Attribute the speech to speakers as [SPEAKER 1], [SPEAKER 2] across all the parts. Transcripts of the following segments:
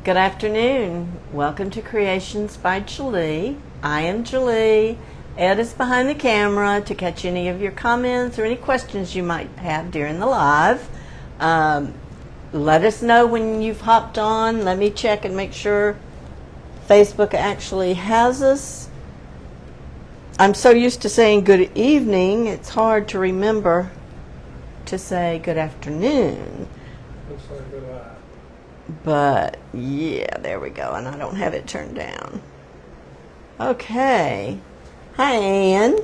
[SPEAKER 1] Good afternoon. Welcome to Creations by Julie. I am Julie. Ed is behind the camera to catch any of your comments or any questions you might have during the live. Let us know when you've hopped on. Let me check and make sure Facebook actually has us. I'm so used to saying good evening, it's hard to remember to say good afternoon.
[SPEAKER 2] Looks like a lie.
[SPEAKER 1] But yeah, there we go, and I don't have it turned down. Okay. Hi, Ann.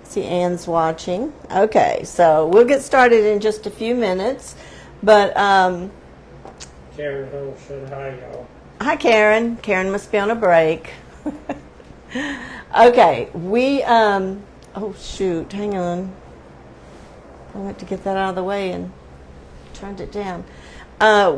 [SPEAKER 1] See, Ann's watching. Okay, so we'll get started in just a few minutes. But
[SPEAKER 2] Karen Hull said hi, y'all.
[SPEAKER 1] hi, Karen. Karen must be on a break. Okay, we oh shoot, hang on. I went to get that out of the way and turned it down.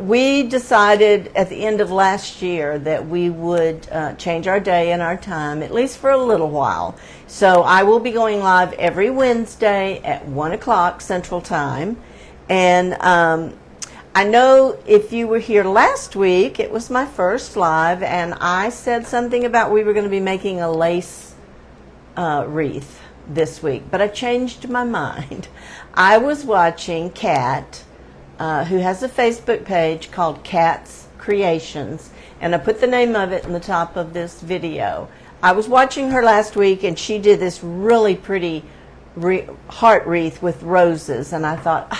[SPEAKER 1] We decided at the end of last year that we would change our day and our time, at least for a little while. So I will be going live every Wednesday at 1 o'clock Central Time. And I know if you were here last week, it was my first live, and I said something about we were going to be making a lace wreath this week. But I changed my mind. I was watching Kat, who has a Facebook page called Kat's Creations, and I put the name of it in the top of this video. I was watching her last week, and she did this really pretty heart wreath with roses, and I thought,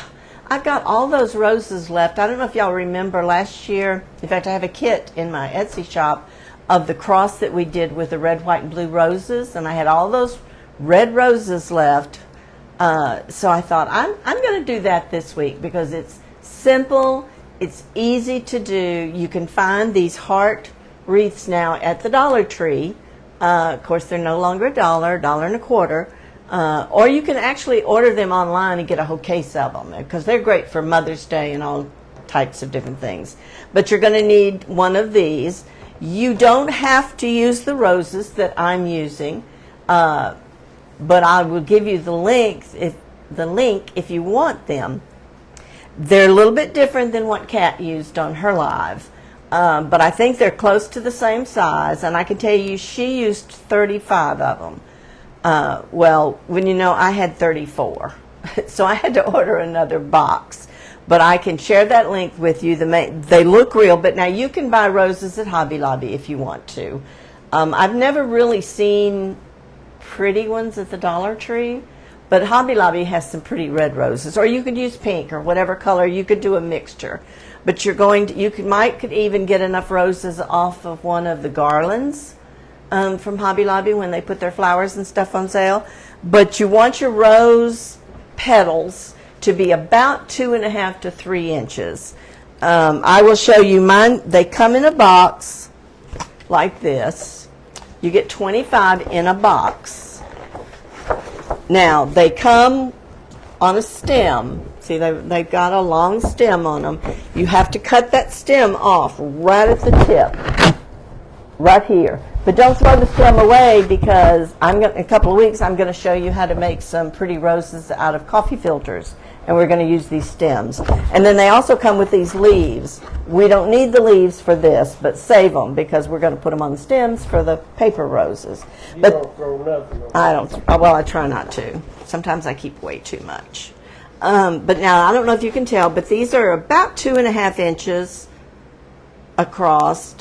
[SPEAKER 1] I've got all those roses left. I don't know if y'all remember last year. In fact, I have a kit in my Etsy shop of the cross that we did with the red, white, and blue roses, and I had all those red roses left. So I thought, I'm going to do that this week because it's simple, it's easy to do. You can find these heart wreaths now at the Dollar Tree. Of course, they're no longer $1.25. Or you can actually order them online and get a whole case of them because they're great for Mother's Day and all types of different things. But you're going to need one of these. You don't have to use the roses that I'm using, but I will give you the link if you want them. They're a little bit different than what Kat used on her live, but I think they're close to the same size, and I can tell you she used 35 of them. Well, when you know I had 34, so I had to order another box. But I can share that link with you. They look real, but now you can buy roses at Hobby Lobby if you want to. I've never really seen pretty ones at the Dollar Tree, but Hobby Lobby has some pretty red roses. Or you could use pink or whatever color. You could do a mixture. But you could even get enough roses off of one of the garlands from Hobby Lobby when they put their flowers and stuff on sale. But you want your rose petals to be about 2.5 to 3 inches. I will show you mine. They come in a box like this. You get 25 in a box. Now, they come on a stem. See, they've got a long stem on them. You have to cut that stem off right at the tip, right here. But don't throw the stem away because in a couple of weeks I'm going to show you how to make some pretty roses out of coffee filters. And we're going to use these stems. And then they also come with these leaves. We don't need the leaves for this, but save them because we're going to put them on the stems for the paper roses.
[SPEAKER 2] You
[SPEAKER 1] But
[SPEAKER 2] don't throw nothing away.
[SPEAKER 1] I don't. Well, I try not to. Sometimes I keep way too much. But now I don't know if you can tell, but these are about 2.5 inches across,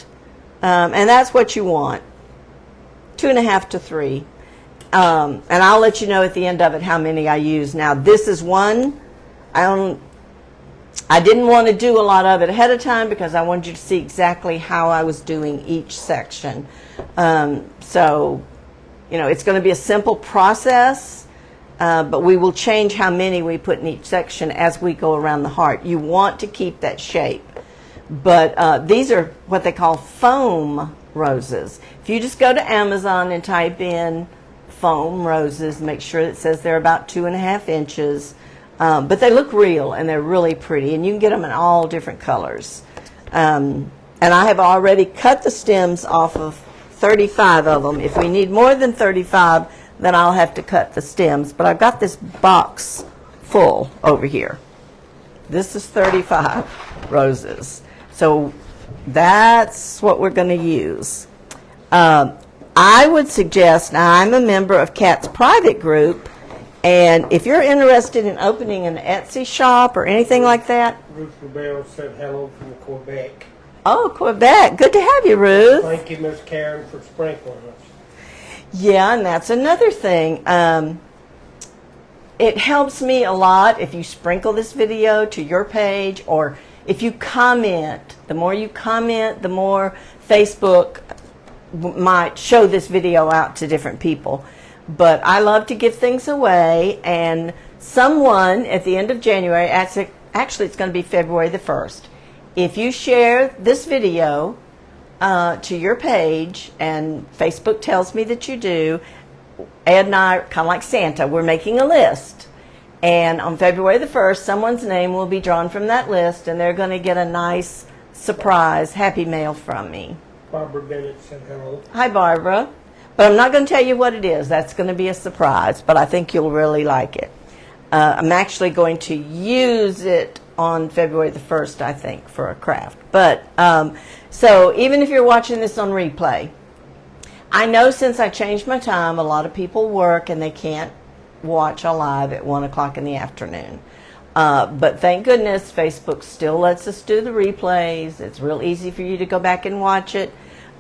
[SPEAKER 1] and that's what you want. 2.5 to 3. And I'll let you know at the end of it how many I use. Now this is one. I didn't want to do a lot of it ahead of time because I wanted you to see exactly how I was doing each section. So, it's going to be a simple process, but we will change how many we put in each section as we go around the heart. You want to keep that shape. But these are what they call foam roses. If you just go to Amazon and type in foam roses, make sure it says they're about 2.5 inches. But they look real and they're really pretty, and you can get them in all different colors. And I have already cut the stems off of 35 of them. If we need more than 35, then I'll have to cut the stems. But I've got this box full over here. This is 35 roses. So That's what we're going to use. I would suggest, now I'm a member of Kat's private group, and if you're interested in opening an Etsy shop or anything like that.
[SPEAKER 2] Ruth Rebel said hello from Quebec.
[SPEAKER 1] Oh, Quebec. Good to have you, Ruth.
[SPEAKER 2] Thank you, Miss Karen, for sprinkling us.
[SPEAKER 1] Yeah, and that's another thing. It helps me a lot if you sprinkle this video to your page, or if you comment. The more you comment, the more Facebook might show this video out to different people. But I love to give things away, and someone at the end of January, actually it's going to be February the 1st, if you share this video to your page, and Facebook tells me that you do, Ed and I are kind of like Santa. We're making a list. And on February the 1st, someone's name will be drawn from that list, and they're going to get a nice surprise happy mail from me.
[SPEAKER 2] Barbara Bennett said hello.
[SPEAKER 1] Hi, Barbara. But I'm not going to tell you what it is. That's going to be a surprise, but I think you'll really like it. I'm actually going to use it on February the 1st, I think, for a craft. But so even if you're watching this on replay, I know since I changed my time, a lot of people work and they can't watch a live at 1 o'clock in the afternoon. But thank goodness Facebook still lets us do the replays. It's real easy for you to go back and watch it.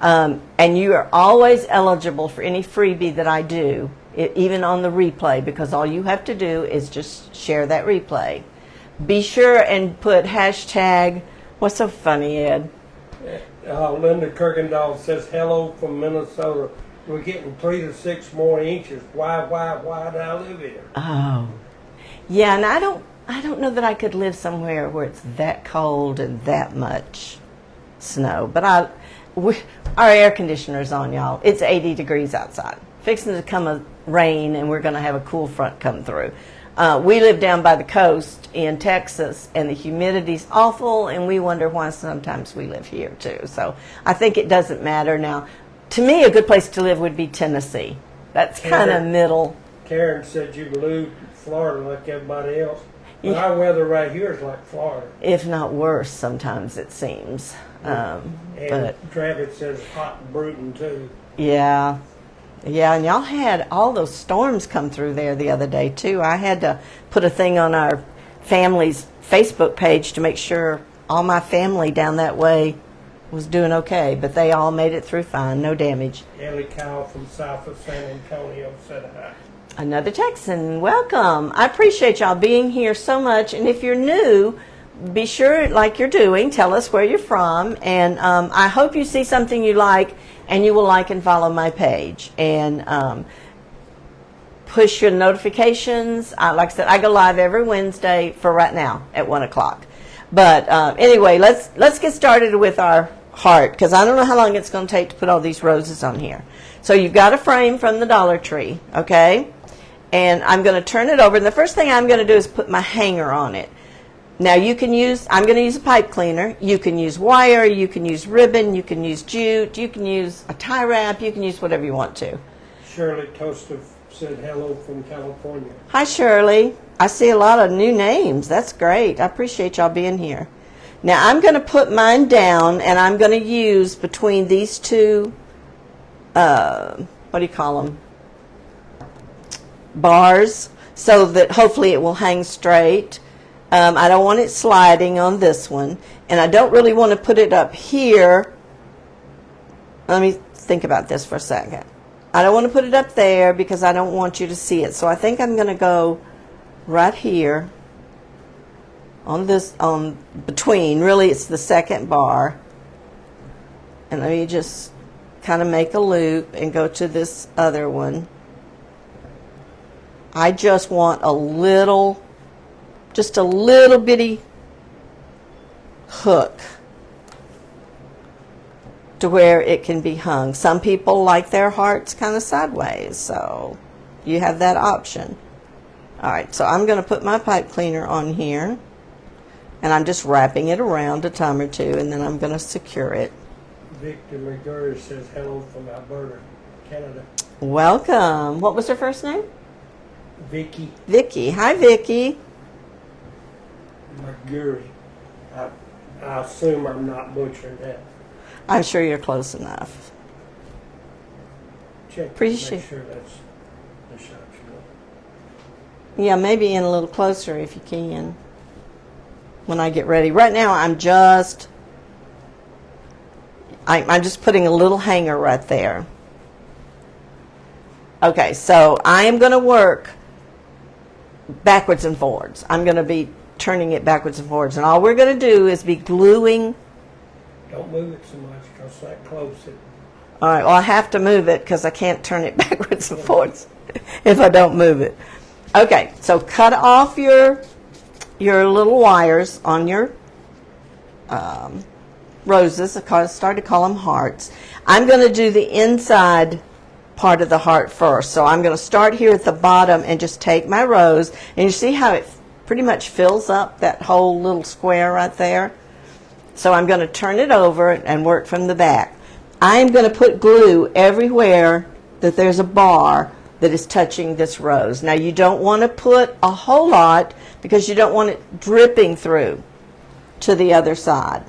[SPEAKER 1] And you are always eligible for any freebie that I do, even on the replay, because all you have to do is just share that replay. Be sure and put hashtag, what's so funny, Ed?
[SPEAKER 2] Linda Kirkendall says hello from Minnesota. We're getting 3 to 6 more inches. Why do I live here?
[SPEAKER 1] Oh, yeah, and I don't know that I could live somewhere where it's that cold and that much snow. But our air conditioner's on, y'all. It's 80 degrees outside. Fixing to come a rain, and we're going to have a cool front come through. We live down by the coast in Texas, and the humidity's awful, and we wonder why sometimes we live here too. So I think it doesn't matter now. To me, a good place to live would be Tennessee. That's kind of middle.
[SPEAKER 2] Karen said you moved to Florida like everybody else. But
[SPEAKER 1] Yeah.
[SPEAKER 2] our weather right here is like Florida.
[SPEAKER 1] If not worse, sometimes it seems.
[SPEAKER 2] And
[SPEAKER 1] But
[SPEAKER 2] Travis says hot and brooding too.
[SPEAKER 1] yeah. Yeah, and y'all had all those storms come through there the other day, too. I had to put a thing on our family's Facebook page to make sure all my family down that way was doing okay, but they all made it through fine, no damage.
[SPEAKER 2] Ellie Kyle from south of San Antonio said hi.
[SPEAKER 1] Another Texan, welcome. I appreciate y'all being here so much, and if you're new, be sure, like you're doing, tell us where you're from, and I hope you see something you like, and you will like and follow my page, and push your notifications. Like I said, I go live every Wednesday for right now at 1 o'clock. But anyway, let's get started with our heart, because I don't know how long it's going to take to put all these roses on here. So you've got a frame from the Dollar Tree, okay? And I'm going to turn it over, and the first thing I'm going to do is put my hanger on it. Now I'm going to use a pipe cleaner. You can use wire, you can use ribbon, you can use jute, you can use a tie wrap, you can use whatever you want to.
[SPEAKER 2] Shirley Toaster said hello from California.
[SPEAKER 1] Hi, Shirley. I see a lot of new names. That's great. I appreciate y'all being here. Now I'm going to put mine down, and I'm going to use between these two, what do you call them? Bars, so that hopefully it will hang straight. I don't want it sliding on this one, and I don't really want to put it up here. Let me think about this for a second. I don't want to put it up there because I don't want you to see it. So I think I'm going to go right here on this, on between. Really, it's the second bar. And let me just kind of make a loop and go to this other one. I just want just a little bitty hook to where it can be hung. Some people like their hearts kind of sideways, so you have that option. All right, so I'm going to put my pipe cleaner on here, and I'm just wrapping it around a time or two, and then I'm going to secure it.
[SPEAKER 2] Victor McGurry says hello from Alberta, Canada.
[SPEAKER 1] Welcome. What was her first name?
[SPEAKER 2] Vicky
[SPEAKER 1] Vicky. Hi, Vicky.
[SPEAKER 2] McGurry. I assume I'm not butchering that.
[SPEAKER 1] I'm sure you're close enough.
[SPEAKER 2] Check to
[SPEAKER 1] Appreciate-
[SPEAKER 2] make sure that's the shot you want.
[SPEAKER 1] Yeah, maybe in a little closer if you can. When I get ready. Right now, I'm just putting a little hanger right there. Okay, so I am going to work backwards and forwards. I'm going to be turning it backwards and forwards. And all we're going to do is be gluing.
[SPEAKER 2] Don't move it so much because that close it.
[SPEAKER 1] All right, well, I have to move it because I can't turn it backwards and forwards if I don't move it. Okay, so cut off your little wires on your roses. I started to call them hearts. I'm going to do the inside part of the heart first. So I'm going to start here at the bottom and just take my rose. And you see how it pretty much fills up that whole little square right there? So I'm going to turn it over and work from the back. I'm going to put glue everywhere that there's a bar that is touching this rose. Now you don't want to put a whole lot because you don't want it dripping through to the other side.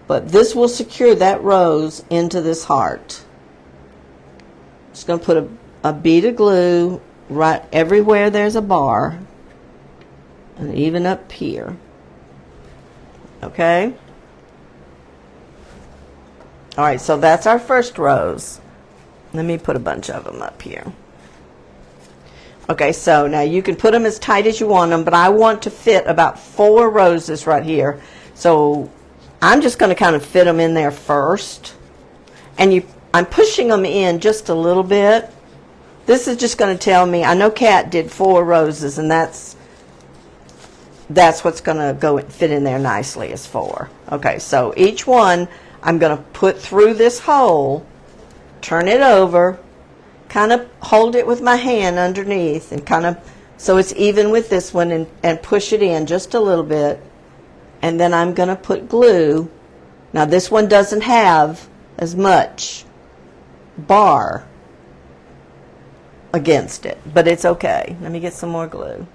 [SPEAKER 1] But this will secure that rose into this heart. Just going to put a bead of glue right everywhere there's a bar and even up here. Okay? All right, so that's our first rose. Let me put a bunch of them up here. Okay, so now you can put them as tight as you want them, but I want to fit about 4 roses right here. So I'm just going to kind of fit them in there first. And I'm pushing them in just a little bit. This is just going to tell me, I know Kat did 4 roses, and that's what's going to go fit in there nicely is 4. Okay, so each one I'm going to put through this hole, turn it over, kind of hold it with my hand underneath and kind of so it's even with this one and push it in just a little bit. And then I'm going to put glue. Now this one doesn't have as much bar against it, but it's okay. Let me get some more glue.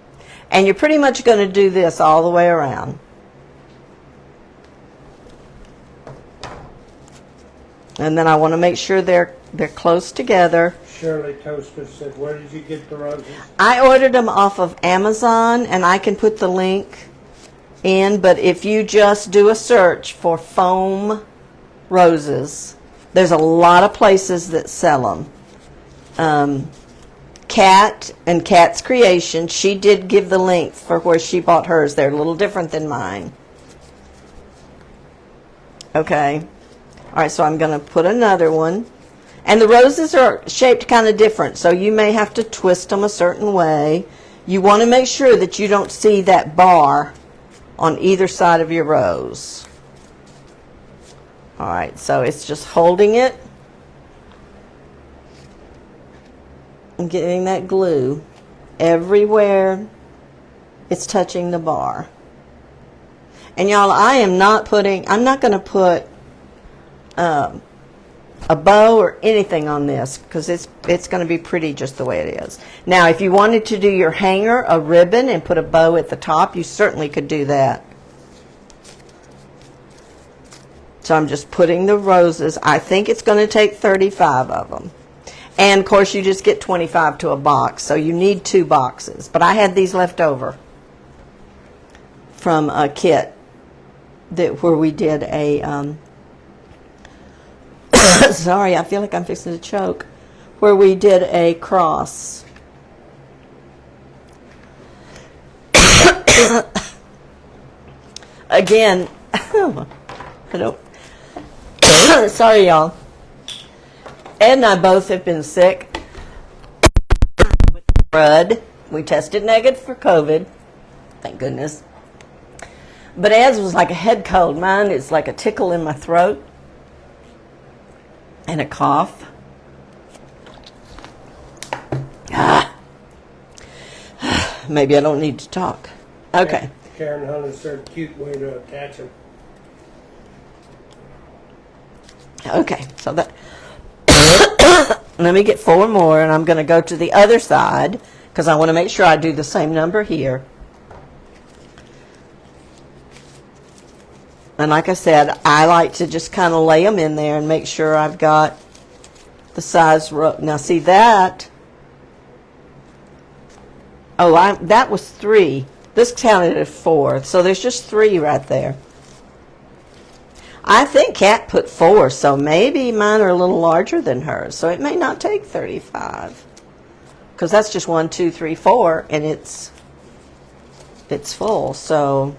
[SPEAKER 1] And you're pretty much going to do this all the way around. And then I want to make sure they're close together.
[SPEAKER 2] Shirley Toaster said, where did you get the roses?
[SPEAKER 1] I ordered them off of Amazon, and I can put the link in, but if you just do a search for foam roses, there's a lot of places that sell them. Kat and Kat's Creation, she did give the link for where she bought hers. They're a little different than mine. Okay. All right, so I'm going to put another one. And the roses are shaped kind of different, so you may have to twist them a certain way. You want to make sure that you don't see that bar on either side of your rose. All right, so it's just holding it and getting that glue everywhere it's touching the bar. And y'all, I'm not going to put a bow or anything on this because it's going to be pretty just the way it is. Now, if you wanted to do your hanger, a ribbon, and put a bow at the top, you certainly could do that. So I'm just putting the roses. I think it's going to take 35 of them. And, of course, you just get 25 to a box, so you need 2 boxes. But I had these left over from a kit where we did a... sorry, I feel like I'm fixing to choke. Where we did a cross. Again, I don't. Sorry, y'all. Ed and I both have been sick with crud. We tested negative for COVID. Thank goodness. But Ed's was like a head cold. Mine is like a tickle in my throat. And a cough. Maybe I don't need to talk. Okay.
[SPEAKER 2] Karen Hunter said, a cute way to attach them.
[SPEAKER 1] Okay, so that. Let me get 4 more, and I'm going to go to the other side because I want to make sure I do the same number here. And like I said, I like to just kind of lay them in there and make sure I've got the size. Now see that? Oh, that was 3. This counted as 4, so there's just 3 right there. I think Kat put 4, so maybe mine are a little larger than hers, so it may not take 35. Because that's just 1, 2, 3, 4, and it's full, so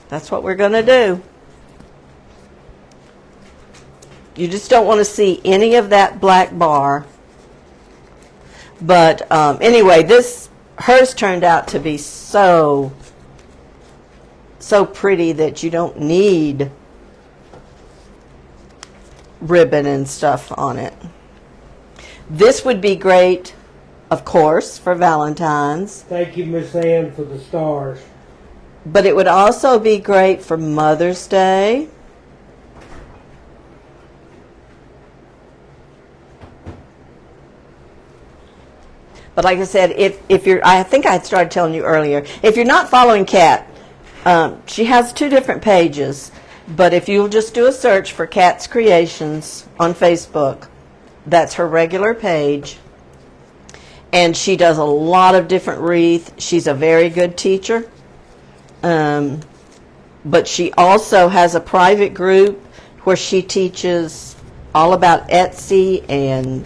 [SPEAKER 1] that's what we're going to do. You just don't want to see any of that black bar. But anyway, hers turned out to be so pretty that you don't need ribbon and stuff on it. This would be great, of course, for Valentine's.
[SPEAKER 2] Thank you, Miss Ann, for the stars.
[SPEAKER 1] But it would also be great for Mother's Day. But like I said, if you're, I think I started telling you earlier, if you're not following Kat, she has 2 different pages. But if you'll just do a search for Kat's Creations on Facebook, that's her regular page. And she does a lot of different wreaths. She's a very good teacher. But she also has a private group where she teaches all about Etsy and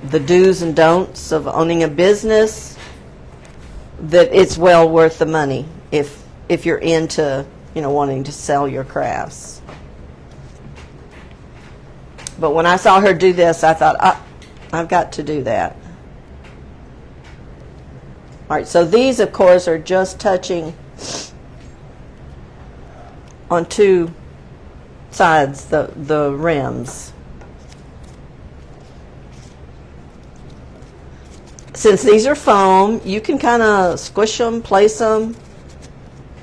[SPEAKER 1] the do's and don'ts of owning a business, that it's well worth the money if you're into, wanting to sell your crafts. But when I saw her do this, I thought, I've got to do that. All right, so these, of course, are just touching on 2 sides, the rims. Since these are foam, you can kind of squish them, place them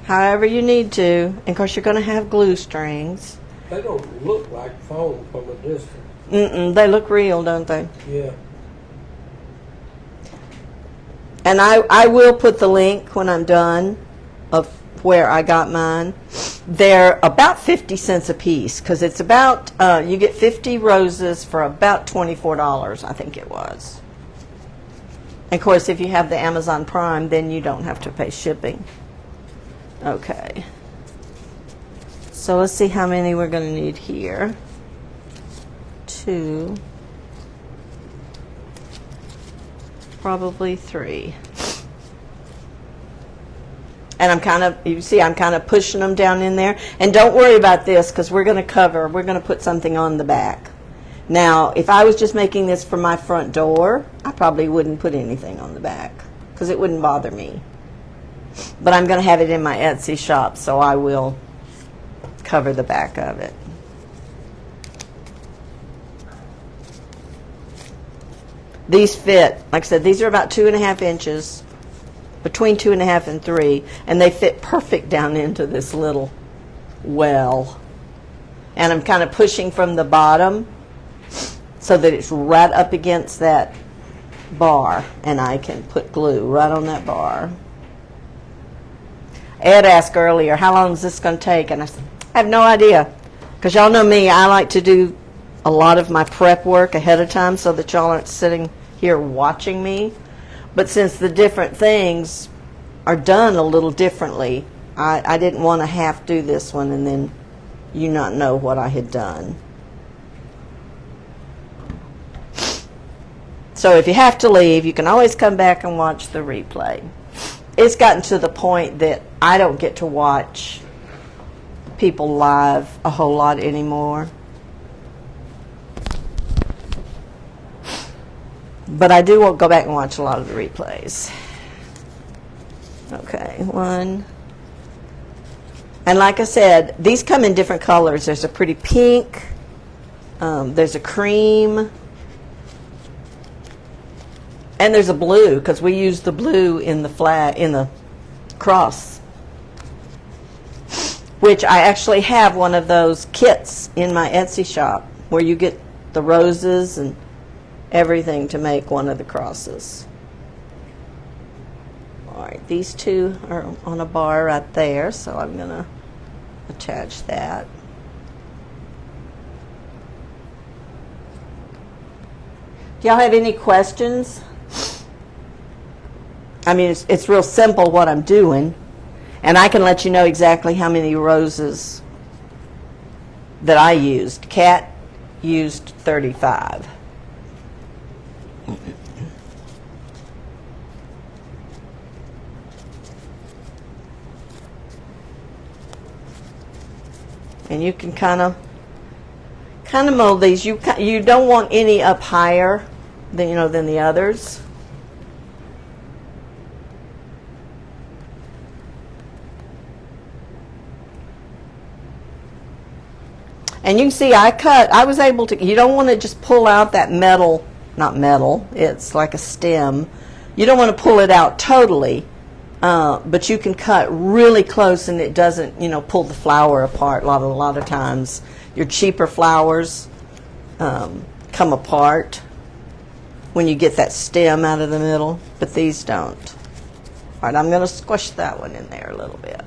[SPEAKER 1] however you need to. And of course, you're going to have glue strings.
[SPEAKER 2] They don't look like foam from a distance.
[SPEAKER 1] They look real, don't they?
[SPEAKER 2] Yeah.
[SPEAKER 1] And I will put the link when I'm done of where I got mine. They're about 50 cents a piece because it's about, you get 50 roses for about $24, I think it was. And of course, if you have the Amazon Prime, then you don't have to pay shipping. Okay. So let's see how many we're going to need here. 2. Probably 3. And I'm kind of pushing them down in there. And don't worry about this because we're going to put something on the back. Now, if I was just making this for my front door, I probably wouldn't put anything on the back because it wouldn't bother me. But I'm going to have it in my Etsy shop, so I will cover the back of it. These fit, like I said, these are about 2.5 inches, between 2.5 and 3, and they fit perfect down into this little well. And I'm kind of pushing from the bottom so that it's right up against that bar, and I can put glue right on that bar. Ed asked earlier, how long is this going to take? And I said, I have no idea. Because y'all know me, I like to do a lot of my prep work ahead of time so that y'all aren't sitting here watching me. But since the different things are done a little differently, I didn't want to half do this one and then you not know what I had done. So if you have to leave, you can always come back and watch the replay. It's gotten to the point that I don't get to watch people live a whole lot anymore. But I do go back and watch a lot of the replays. Okay, 1. And like I said, these come in different colors. There's a pretty pink. There's a cream. And there's a blue, because we use the blue in the flag, in the cross. Which I actually have one of those kits in my Etsy shop where you get the roses and everything to make one of the crosses. All right, these 2 are on a bar right there, so I'm going to attach that. Do y'all have any questions? I mean, it's real simple what I'm doing, and I can let you know exactly how many roses that I used. Kat used 35. And you can kind of mold these. You don't want any up higher than the others. And you can see I was able to, you don't want to just pull out that metal, not metal, it's like a stem. You don't want to pull it out totally, but you can cut really close and it doesn't, pull the flower apart. A lot of times your cheaper flowers come apart when you get that stem out of the middle, but these don't. All right, I'm going to squish that one in there a little bit.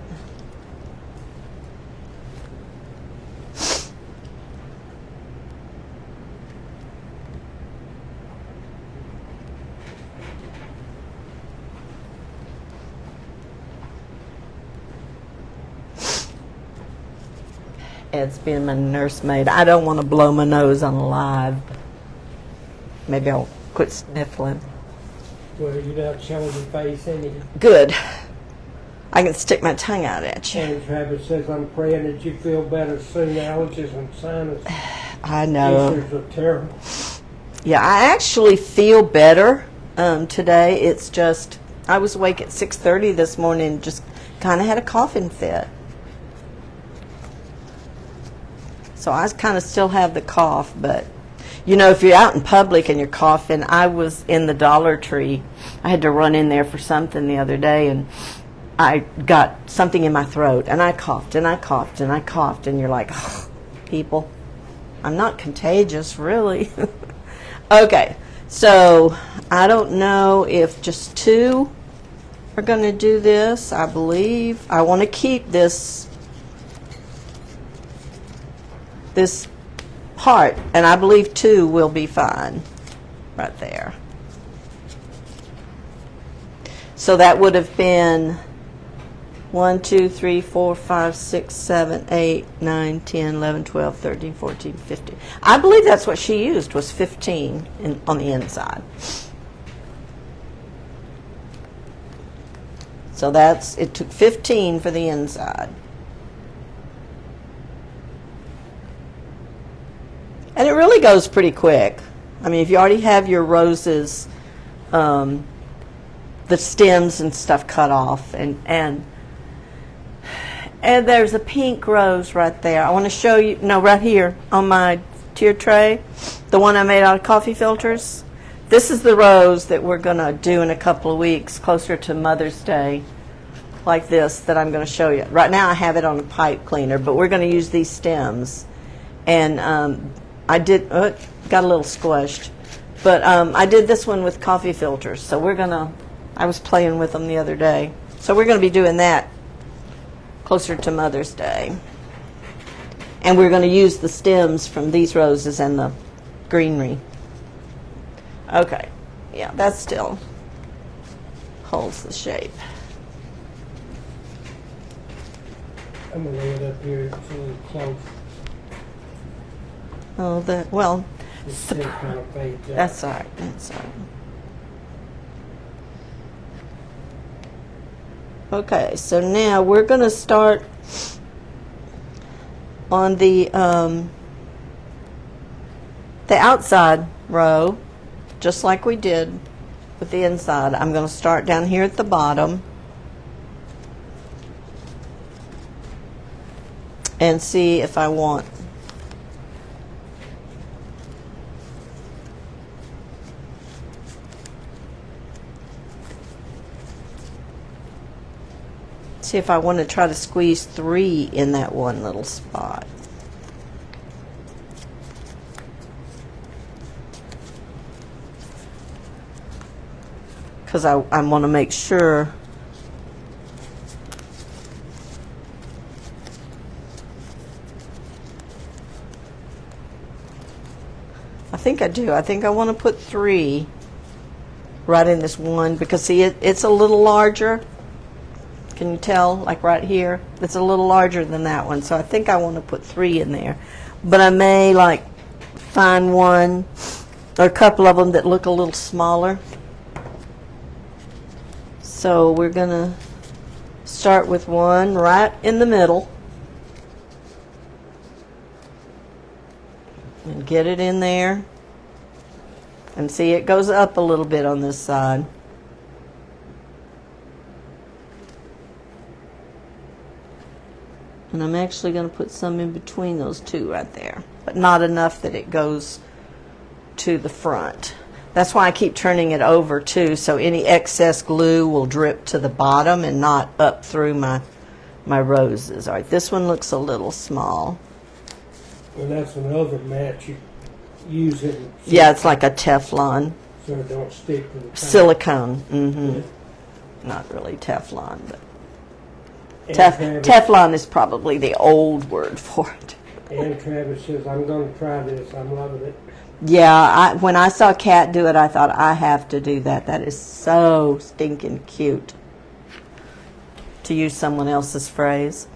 [SPEAKER 1] Ed's being my nursemaid. I don't want to blow my nose on a live. Maybe I'll quit sniffling.
[SPEAKER 2] Well, you're not showing your face any.
[SPEAKER 1] Good. I can stick my tongue out at you.
[SPEAKER 2] And Travis says, I'm praying that you feel better soon. Allergies and sinus
[SPEAKER 1] I know.
[SPEAKER 2] issues are terrible.
[SPEAKER 1] Yeah, I actually feel better today. It's just, I was awake at 6:30 this morning and just kind of had a coughing fit. So I kind of still have the cough, but if you're out in public and you're coughing, I was in the Dollar Tree. I had to run in there for something the other day, and I got something in my throat, and I coughed, and I coughed, and I coughed, and you're like, oh, people, I'm not contagious, really. Okay, so I don't know if just 2 are going to do this. I believe I want to keep this part, and I believe 2 will be fine right there. So that would have been 1, 2, 3, 4, 5, 6, 7, 8, 9, 10, 11, 12, 13, 14, 15. I believe that's what she used, was 15 on the inside. So it took 15 for the inside. And it really goes pretty quick. I mean, if you already have your roses, the stems and stuff cut off, and there's a pink rose right there. I want to show you, right here on my tier tray, the one I made out of coffee filters. This is the rose that we're going to do in a couple of weeks, closer to Mother's Day, like this, that I'm going to show you. Right now I have it on a pipe cleaner, but we're going to use these stems. And I did, got a little squished, but I did this one with coffee filters. So I was playing with them the other day. So we're going to be doing that closer to Mother's Day. And we're going to use the stems from these roses and the greenery. Okay, yeah, that still holds the shape.
[SPEAKER 2] I'm going to lay it up here. It's a little close.
[SPEAKER 1] Oh, well,
[SPEAKER 2] It's still kind of fades out.
[SPEAKER 1] that's all right. That's all right. Okay, so now we're going to start on the outside row, just like we did with the inside. I'm going to start down here at the bottom and see if I want to try to squeeze 3 in that one little spot. Because I want to make sure think I do. I think I want to put 3 right in this one because, see, it's a little larger. Can you tell? Like right here, it's a little larger than that one. So I think I want to put 3 in there. But I may like find one or a couple of them that look a little smaller. So we're going to start with one right in the middle and get it in there. And see, it goes up a little bit on this side. And I'm actually going to put some in between those 2 right there, but not enough that it goes to the front. That's why I keep turning it over too, so any excess glue will drip to the bottom and not up through my roses. All right, this one looks a little small.
[SPEAKER 2] And that's another mat you use it.
[SPEAKER 1] Yeah, it's like a Teflon.
[SPEAKER 2] So it don't stick to the top.
[SPEAKER 1] Silicone.
[SPEAKER 2] Yeah.
[SPEAKER 1] Not really Teflon, but
[SPEAKER 2] And
[SPEAKER 1] Teflon is probably the old word for it.
[SPEAKER 2] And Travis says, I'm going to try this. I'm loving it.
[SPEAKER 1] Yeah, when I saw Kat do it, I thought, I have to do that. That is so stinking cute, to use someone else's phrase.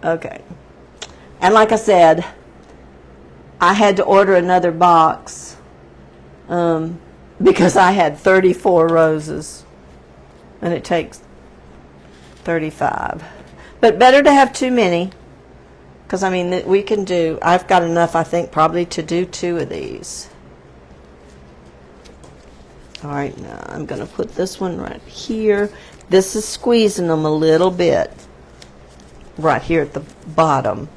[SPEAKER 1] Okay. And like I said, I had to order another box because I had 34 roses, and it takes 35. But better to have too many, because, I mean, we can do, I've got enough, I think, probably to do 2 of these. All right, now I'm going to put this one right here. This is squeezing them a little bit right here at the bottom.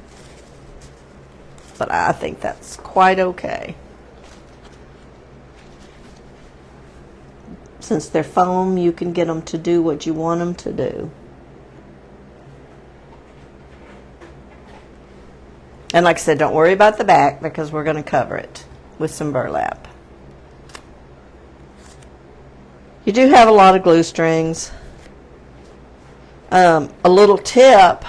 [SPEAKER 1] But I think that's quite okay. Since they're foam, you can get them to do what you want them to do. And like I said, don't worry about the back because we're going to cover it with some burlap. You do have a lot of glue strings. A little tip,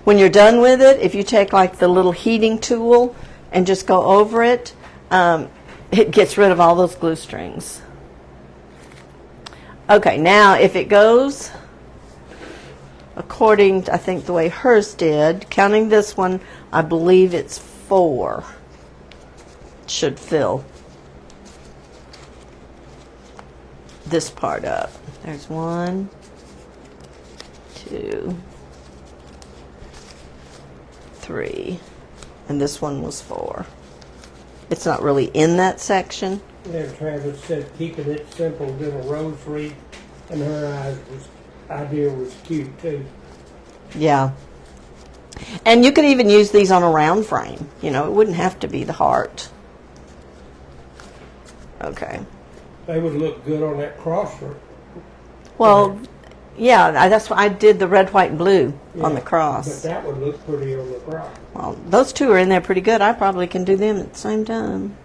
[SPEAKER 1] when you're done with it, if you take like the little heating tool and just go over it, it gets rid of all those glue strings. Okay, now if it goes according to, I think, the way hers did, counting this one, I believe it's 4 should fill this part up. There's 1, 2, 3, and this one was 4. It's not really in that section.
[SPEAKER 2] Yeah, Travis said keeping it simple, did a rose wreath, and her idea was cute too.
[SPEAKER 1] Yeah. And you could even use these on a round frame. You know, it wouldn't have to be the heart. Okay.
[SPEAKER 2] They would look good on that cross.
[SPEAKER 1] Well, yeah, that's why I did the red, white, and blue on the
[SPEAKER 2] But
[SPEAKER 1] cross.
[SPEAKER 2] that would look pretty on the cross.
[SPEAKER 1] Well, those 2 are in there pretty good. I probably can do them at the same time.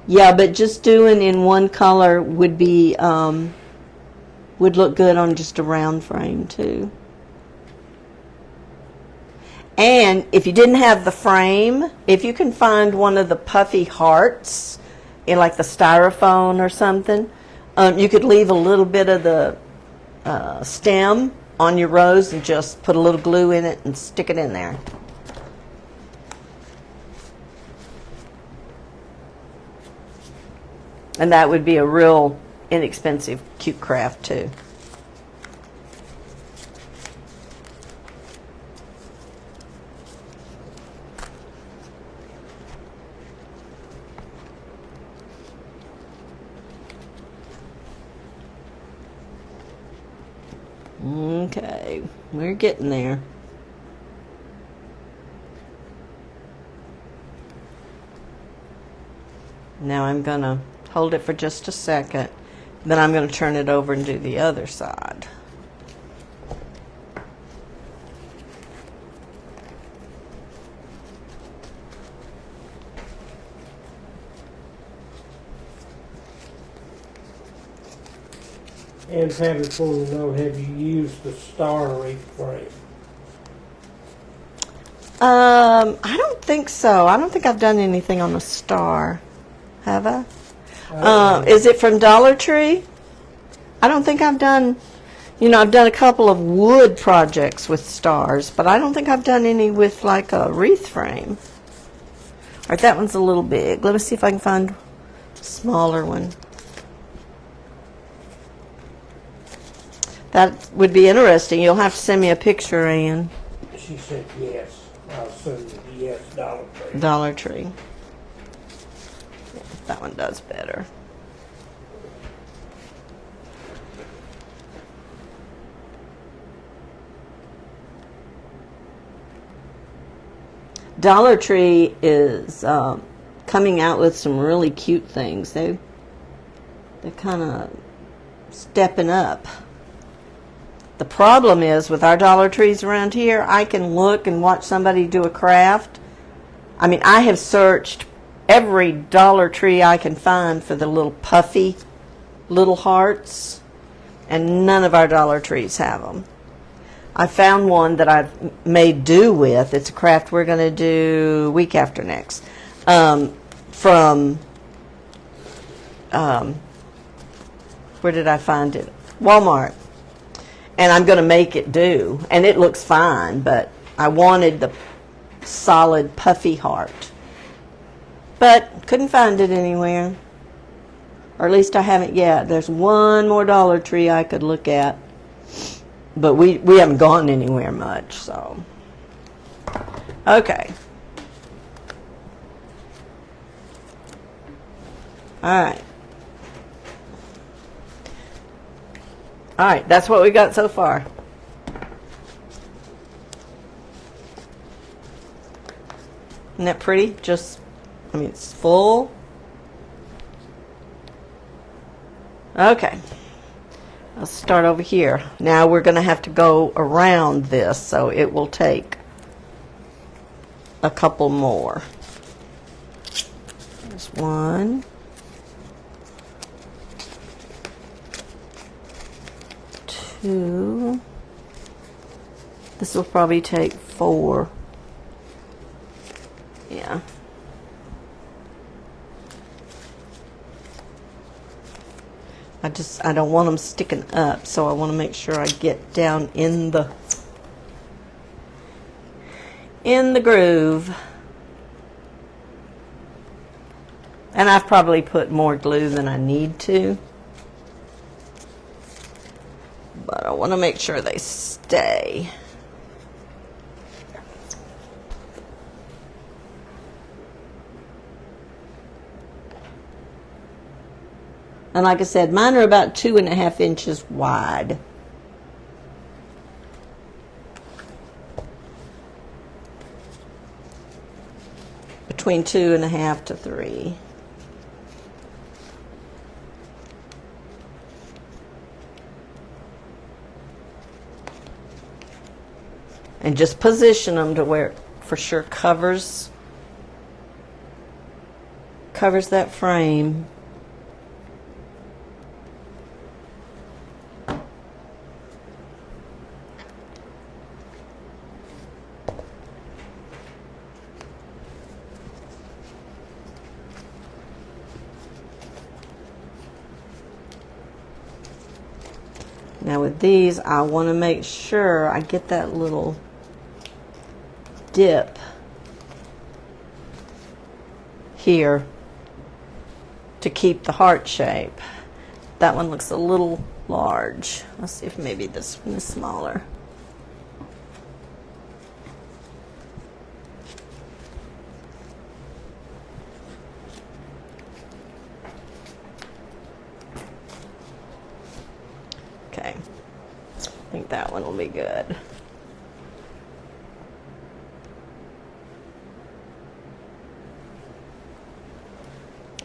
[SPEAKER 1] Yeah, but just doing in one color would be would look good on just a round frame too. And if you didn't have the frame, if you can find one of the puffy hearts in like the styrofoam or something, you could leave a little bit of the stem on your rose and just put a little glue in it and stick it in there. And that would be a real inexpensive, cute craft too. Okay, we're getting there. Now I'm going to hold it for just a second. Then I'm going to turn it over and do the other side.
[SPEAKER 2] And Travis wanted to know, have you used the star wreath frame?
[SPEAKER 1] I don't think so. I don't think I've done anything on the star. Have I? Is it from Dollar Tree? I don't think I've done, I've done a couple of wood projects with stars, but I don't think I've done any with like a wreath frame. All right, that one's a little big. Let me see if I can find a smaller one. That would be interesting. You'll have to send me a picture, Ann.
[SPEAKER 2] She said yes. I'll send you the yes, Dollar Tree.
[SPEAKER 1] Dollar Tree. Yeah, that one does better. Dollar Tree is coming out with some really cute things. They're kind of stepping up. The problem is with our Dollar Trees around here, I can look and watch somebody do a craft. I mean, I have searched every Dollar Tree I can find for the little puffy little hearts, and none of our Dollar Trees have them. I found one that I've made do with. It's a craft we're going to do week after next. From, where did I find it? Walmart. And I'm going to make it do. And it looks fine, but I wanted the solid puffy heart. But couldn't find it anywhere. Or at least I haven't yet. There's one more Dollar Tree I could look at. But we haven't gone anywhere much, so. Okay. All right. All right, that's what we got so far. Isn't that pretty? It's full. Okay. Let's start over here. Now we're going to have to go around this, so it will take a couple more. There's one. Two. This will probably take 4. Yeah. I don't want them sticking up, so I want to make sure I get down in the groove. And I've probably put more glue than I need to. But I want to make sure they stay. And like I said, mine are about 2.5 inches wide. Between 2.5 to 3. And just position them to where it for sure covers that frame. Now with these, I want to make sure I get that little dip here to keep the heart shape. That one looks a little large. Let's see if maybe this one is smaller. Okay, I think that one will be good.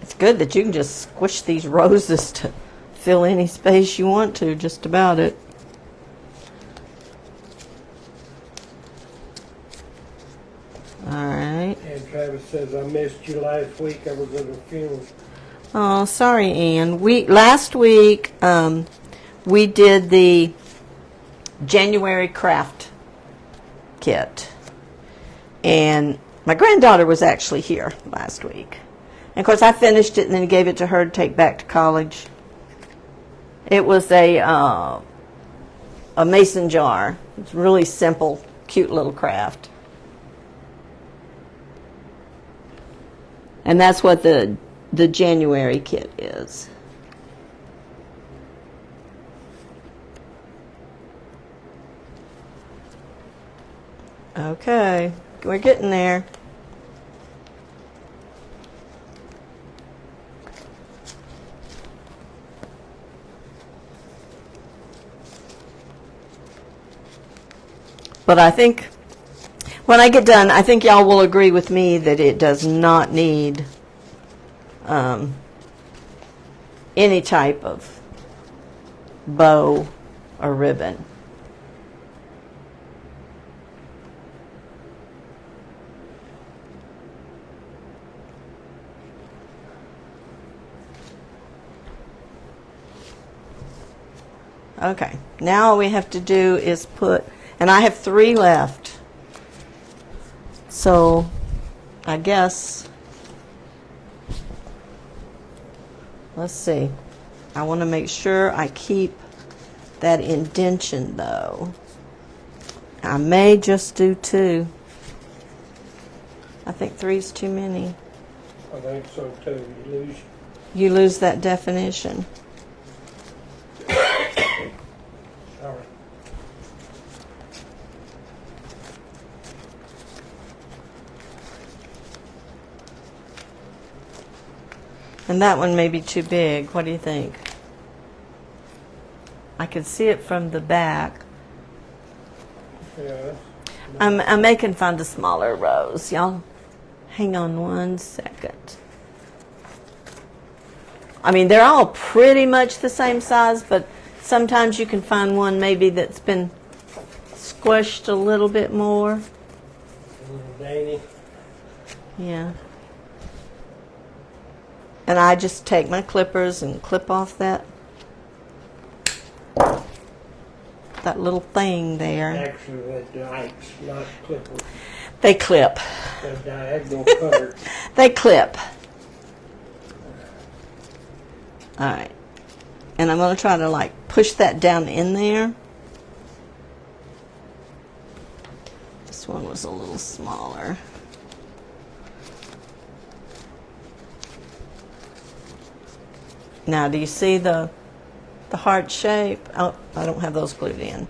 [SPEAKER 1] It's good that you can just squish these roses to fill any space you want to, just about it. All right.
[SPEAKER 2] And Travis says, I missed you last week. I was at a funeral.
[SPEAKER 1] Oh, sorry, Ann. Last week we did the January craft kit. And my granddaughter was actually here last week. And of course, I finished it and then gave it to her to take back to college. It was a mason jar. It's really simple, cute little craft. And that's what the January kit is. Okay, we're getting there. But I think when I get done, I think y'all will agree with me that it does not need any type of bow or ribbon. Okay, now all we have to do is put, and I have 3 left. So I guess, let's see. I want to make sure I keep that indention though. I may just do 2. I think 3 is too many.
[SPEAKER 2] I think so too.
[SPEAKER 1] You lose that definition.
[SPEAKER 2] Sorry.
[SPEAKER 1] And that one may be too big. What do you think? I can see it from the back.
[SPEAKER 2] Yeah.
[SPEAKER 1] I may can find a smaller rose. Y'all hang on 1 second. I mean, they're all pretty much the same size, but sometimes you can find one maybe that's been squished a little bit more.
[SPEAKER 2] A little dainty.
[SPEAKER 1] Yeah. And I just take my clippers and clip off that little thing there.
[SPEAKER 2] Actually, they're dikes, not clippers.
[SPEAKER 1] They clip.
[SPEAKER 2] They're diagonal cutters.
[SPEAKER 1] They clip. All right. And I'm going to try to like push that down in there. This one was a little smaller. Now, do you see the heart shape? Oh, I don't have those glued in.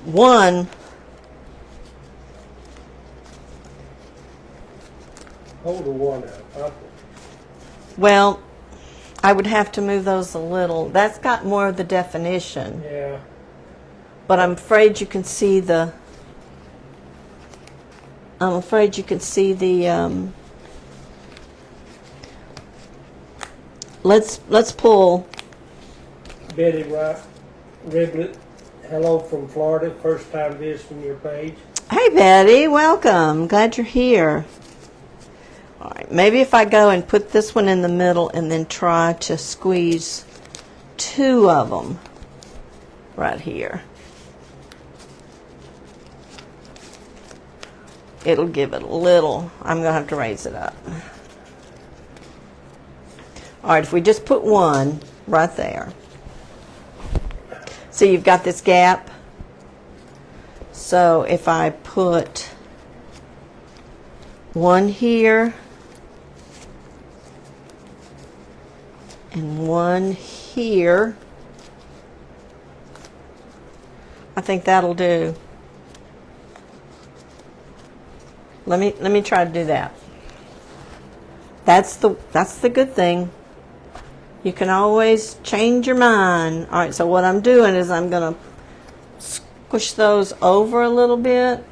[SPEAKER 1] One,
[SPEAKER 2] Hold the one up.
[SPEAKER 1] well, I would have to move those a little. That's got more of the definition.
[SPEAKER 2] Yeah.
[SPEAKER 1] But I'm afraid you can see the. I'm afraid you can see the. Let's pull.
[SPEAKER 2] Betty Riblet, hello from Florida. First time visiting your page.
[SPEAKER 1] Hey Betty, welcome. Glad you're here. All right, maybe if I go and put this one in the middle and then try to squeeze 2 of them right here. It'll give it a little. I'm going to have to raise it up. All right, if we just put 1 right there. So you've got this gap. So if I put 1 here and 1 here, I think that'll do. Let me try to do that. That's the good thing. You can always change your mind. All right, so what I'm doing is I'm going to squish those over a little bit.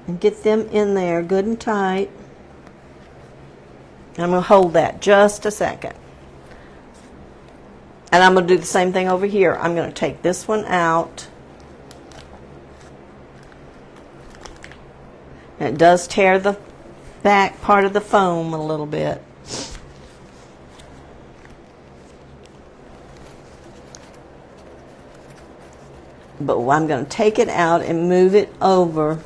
[SPEAKER 1] And get them in there good and tight. And I'm going to hold that just a second. And I'm going to do the same thing over here. I'm going to take this one out. And it does tear the back part of the foam a little bit. But I'm going to take it out and move it over.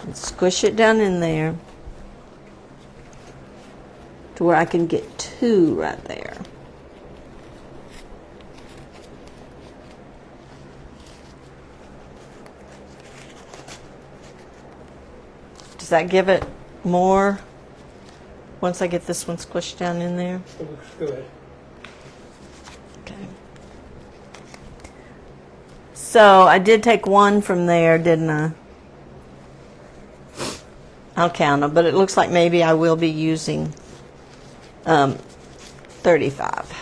[SPEAKER 1] And squish it down in there to where I can get two right there. Does that give it more once I get this one squished down in there?
[SPEAKER 2] It looks good.
[SPEAKER 1] Okay. So I did take one from there, didn't I? I'll count them, but it looks like maybe I will be using 35.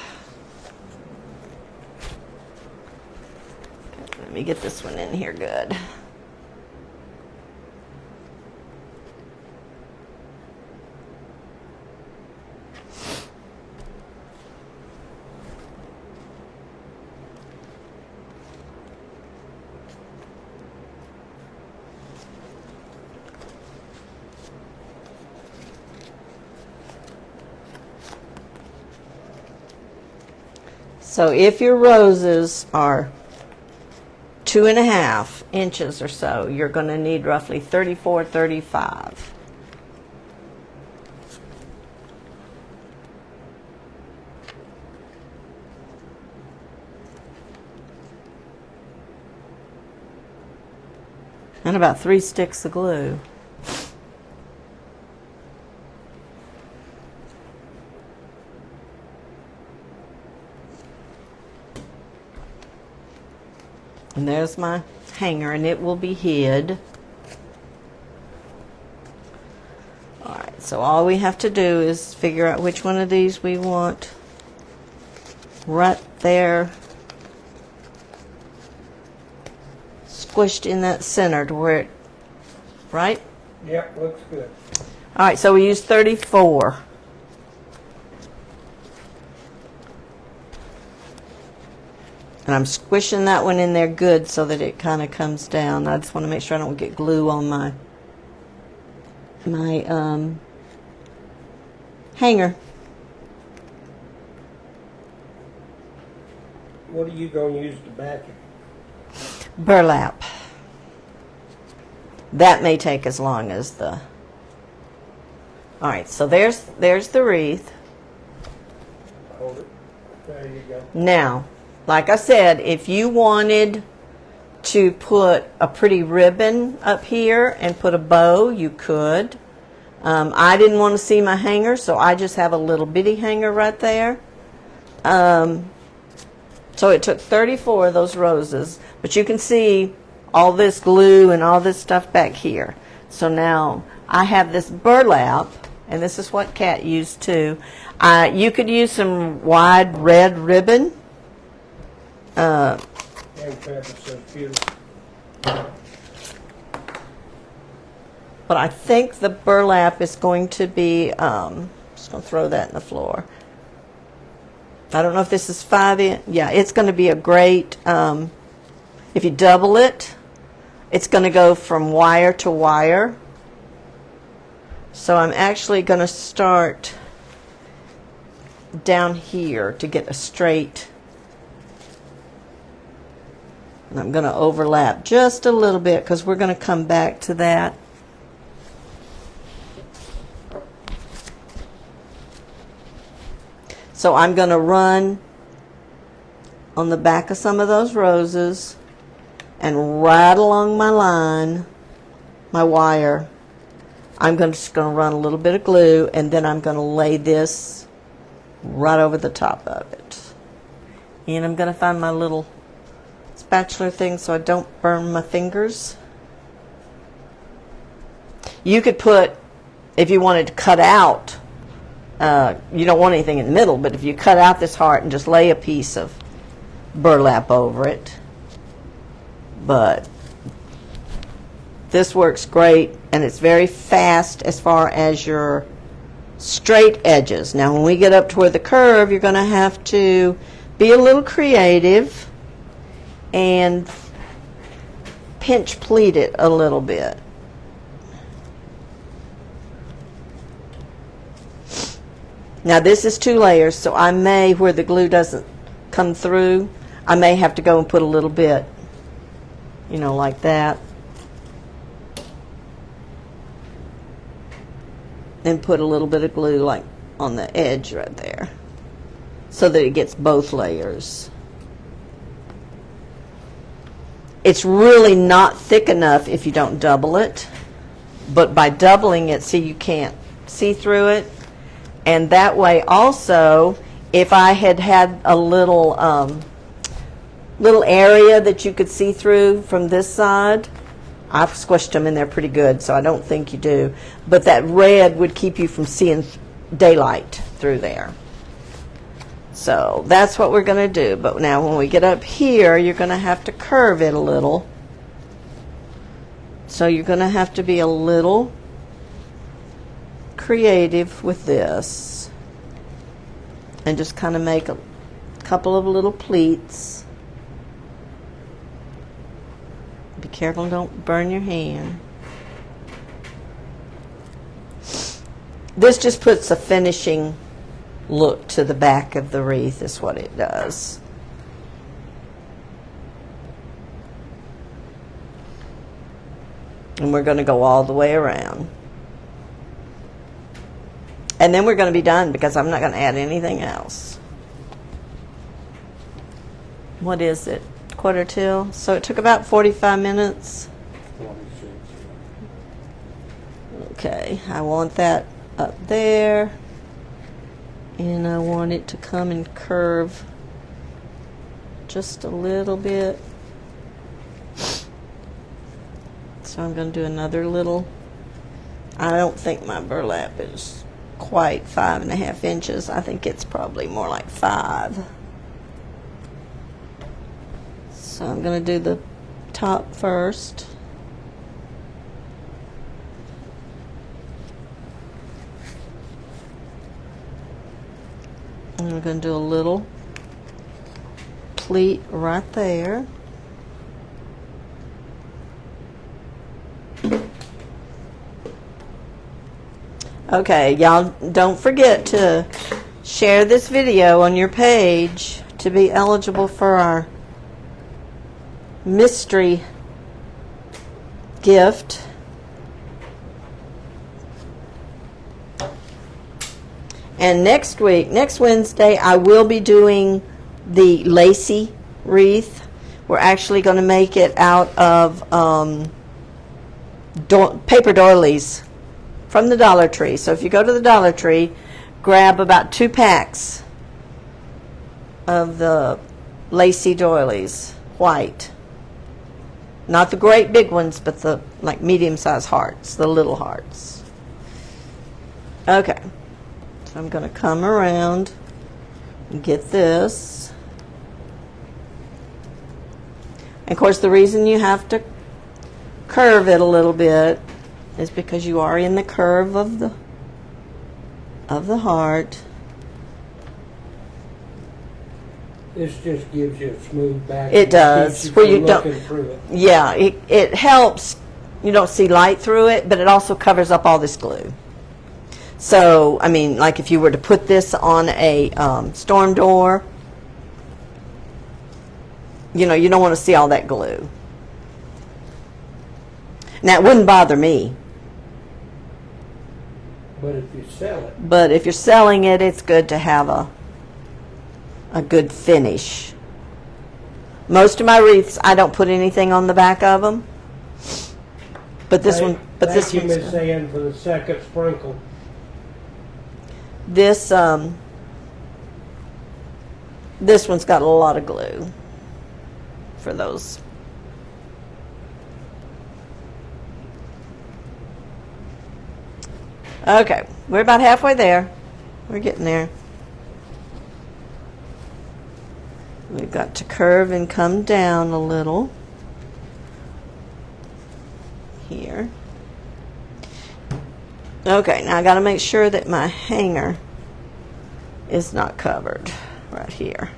[SPEAKER 1] Okay, let me get this one in here good. So if your roses are 2.5 inches or so, you're going to need roughly 34, 35. And about 3 sticks of glue. And there's my hanger, and it will be hid. All right, so all we have to do is figure out which one of these we want right there, squished in that center to where it, right?
[SPEAKER 2] Yep, looks good.
[SPEAKER 1] All right, so we use 34. And I'm squishing that one in there good so that it kind of comes down. I just want to make sure I don't get glue on my hanger.
[SPEAKER 2] What are you going to use to back it?
[SPEAKER 1] Burlap. That may take as long as the... All right, so there's the wreath.
[SPEAKER 2] Hold it. There you go.
[SPEAKER 1] Now, like I said, if you wanted to put a pretty ribbon up here and put a bow, you could. I didn't want to see my hanger, so I just have a little bitty hanger right there. So it took 34 of those roses, but you can see all this glue and all this stuff back here. So now I have this burlap, and this is what Kat used too. You could use some wide red ribbon.
[SPEAKER 2] And Pepper says beautiful.
[SPEAKER 1] But I think the burlap is going to be, just going to throw that in the floor. I don't know if this is 5 inch. Yeah, it's going to be a great, if you double it, it's going to go from wire to wire. So I'm actually going to start down here to get a straight. And I'm going to overlap just a little bit because we're going to come back to that. So I'm going to run on the back of some of those roses and right along my line, my wire, I'm just going to run a little bit of glue, and then I'm going to lay this right over the top of it. And I'm going to find my little spatula thing so I don't burn my fingers. You could put, if you wanted to cut out, you don't want anything in the middle, but if you cut out this heart and just lay a piece of burlap over it. But this works great, and it's very fast as far as your straight edges. Now when we get up to where the curve, you're going to have to be a little creative and pinch pleat it a little bit. Now this is 2 layers, so I may, where the glue doesn't come through, I may have to go and put a little bit, you know, like that. And put a little bit of glue like on the edge right there so that it gets both layers. It's really not thick enough if you don't double it, but by doubling it, see, you can't see through it. And that way also, if I had had a little little area that you could see through from this side, I've squished them in there pretty good, so I don't think you do. But that red would keep you from seeing daylight through there. So that's what we're going to do. But now when we get up here, you're going to have to curve it a little. So you're going to have to be a little creative with this. And just kind of make a couple of little pleats. Be careful, don't burn your hand. This just puts a finishing look to the back of the wreath, is what it does. And we're going to go all the way around. And then we're going to be done because I'm not going to add anything else. What is it? 1/4 till? So it took about 45 minutes.
[SPEAKER 2] 46.
[SPEAKER 1] Okay, I want that up there. And I want it to come and curve just a little bit. So I'm going to do another little. I don't think my burlap is quite 5.5 inches. I think it's probably more like 5. So I'm going to do the top first. And we're going to do a little pleat right there. Okay, y'all don't forget to share this video on your page to be eligible for our mystery gift. And next week, next Wednesday, I will be doing the lacy wreath. We're actually going to make it out of paper doilies from the Dollar Tree. So if you go to the Dollar Tree, grab about 2 packs of the lacy doilies, white. Not the great big ones, but the like medium-sized hearts, the little hearts. Okay. So I'm going to come around and get this. And of course, the reason you have to curve it a little bit is because you are in the curve of the heart.
[SPEAKER 2] This just gives you a smooth back.
[SPEAKER 1] It does.
[SPEAKER 2] Keeps you
[SPEAKER 1] Where
[SPEAKER 2] from
[SPEAKER 1] you don't.
[SPEAKER 2] looking through it.
[SPEAKER 1] Yeah, it helps. You don't see light through it, but it also covers up all this glue. So, I mean, like if you were to put this on a storm door, you know, you don't want to see all that glue. Now, it wouldn't bother me.
[SPEAKER 2] But if you sell it.
[SPEAKER 1] But if you're selling it, it's good to have a good finish. Most of my wreaths, I don't put anything on the back of them. But this one,
[SPEAKER 2] Thank you, Miss Ann, for the second sprinkle.
[SPEAKER 1] This one's got a lot of glue for those. Okay, we're about halfway there. We're getting there. We've got to curve and come down a little here. Okay, now I got to make sure that my hanger is not covered right here.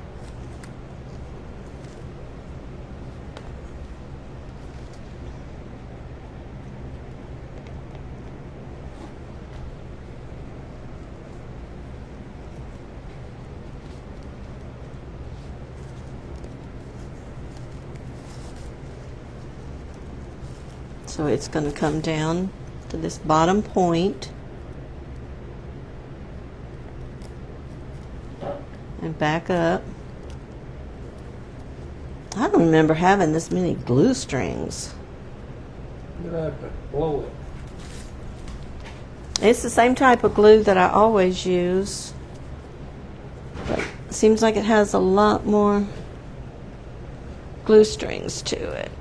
[SPEAKER 1] So it's going to come down to this bottom point and back up. I don't remember having this many glue strings.
[SPEAKER 2] You have to blow it.
[SPEAKER 1] It's the same type of glue that I always use, but it seems like it has a lot more glue strings to it.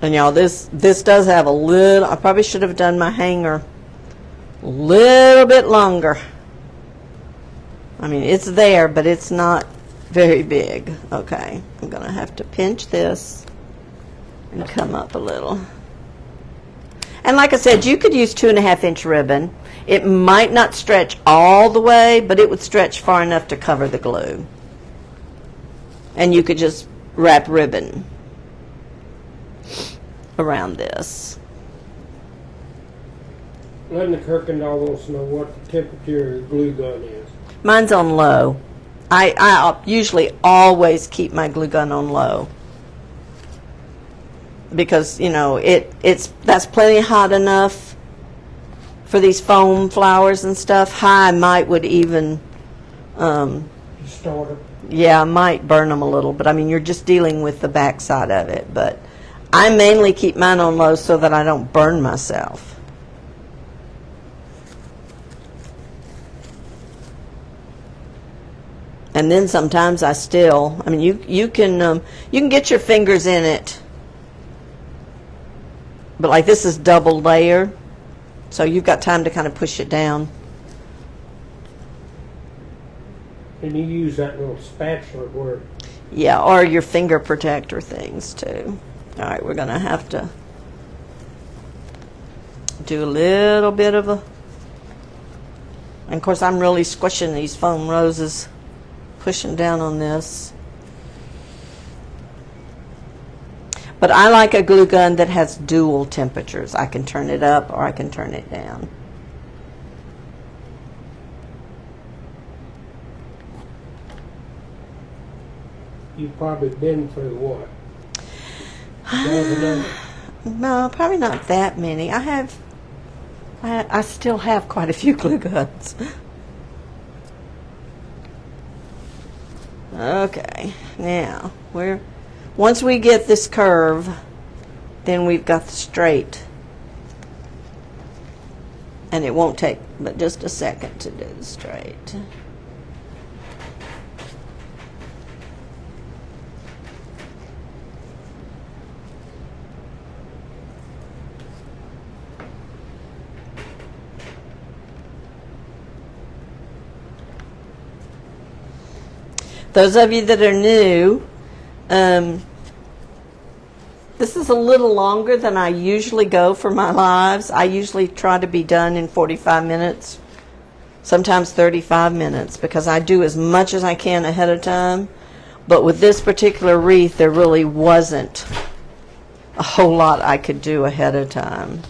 [SPEAKER 1] And y'all, this does have a little, I probably should have done my hanger a little bit longer. I mean, it's there, but it's not very big. Okay, I'm going to have to pinch this and come up a little. And like I said, you could use 2.5-inch ribbon. It might not stretch all the way, but it would stretch far enough to cover the glue. And you could just wrap ribbon around this.
[SPEAKER 2] Linda Kirkendall wants to know what the temperature of the glue gun is.
[SPEAKER 1] Mine's on low. I usually always keep my glue gun on low, because you know that's plenty hot enough for these foam flowers and stuff. High might would even
[SPEAKER 2] Start them.
[SPEAKER 1] yeah, might burn them a little, but I mean you're just dealing with the back side of it. But I mainly keep mine on low so that I don't burn myself. And then sometimes I still, I mean, you can get your fingers in it, but like this is double layer, so you've got time to kind of push it down.
[SPEAKER 2] And you use that little spatula where.
[SPEAKER 1] Yeah, or your finger protector things too. All right, we're gonna have to do a little bit of a, and of course I'm really squishing these foam roses, pushing down on this. But I like a glue gun that has dual temperatures. I can turn it up or I can turn it down.
[SPEAKER 2] You've probably been through what? Dozen.
[SPEAKER 1] No, probably not that many. I still have quite a few glue guns. Okay, now once we get this curve, then we've got the straight. And it won't take but just a second to do the straight. Those of you that are new, this is a little longer than I usually go for my lives. I usually try to be done in 45 minutes, sometimes 35 minutes, because I do as much as I can ahead of time. But with this particular wreath, there really wasn't a whole lot I could do ahead of time.